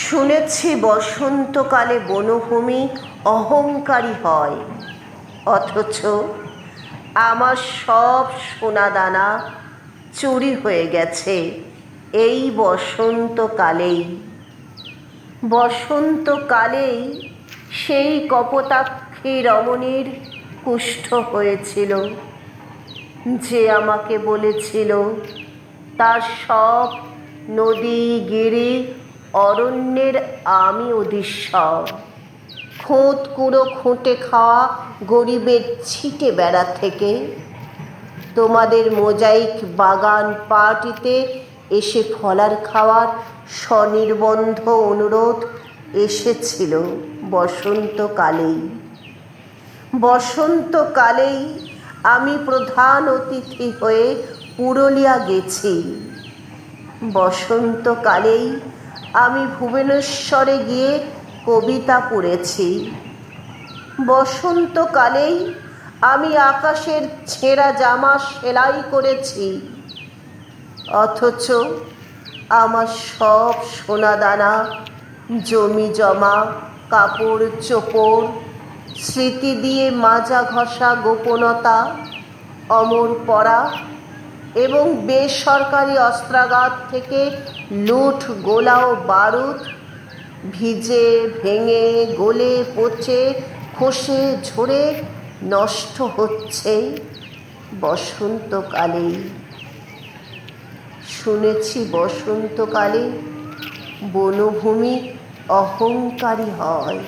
শুনেছি বসন্তকালে বনভূমি অহংকারী হয়, অথচ আমার সব সোনাদানা চুরি হয়ে গেছে এই বসন্তকালেই। বসন্তকালেই সেই কপোতাক্ষী রমণীর কুষ্ঠ হয়েছিল, যে আমাকে বলেছিল তার সব নদী গিরি অরণ্যের আমি অধীশ্বর। খুঁত কুঁড়ো খুঁটে খাওয়া গরিবের ছিটে বেড়া থেকে তোমাদের মোজাইক বাগান পার্টিতে এসে ফলার খাওয়ার স্বনির্বন্ধ অনুরোধ এসেছিল বসন্তকালেই। বসন্তকালেই আমি প্রধান অতিথি হয়ে পুরুলিয়া গেছি। বসন্তকালেই আমি ভুবনেশ্বরে গিয়ে কবিতা পড়েছি। বসন্তকালেই আমি আকাশের ছেঁড়া জামা সেলাই করেছি, অথচ আমার সব সোনাদানা, জমি জমা, কাপড় চোপড়, স্মৃতি দিয়ে মাজা ঘষা গোপনতা, অমর পড়া এবং বেসরকারি অস্ত্রাগার থেকে লুঠ গোলা ও বারুদ ভিজে ভেঙে গলে পচে খসে ঝরে নষ্ট হচ্ছে বসন্তকালেই। শুনেছি বসন্তকালে বনভূমি অহংকারী হয়।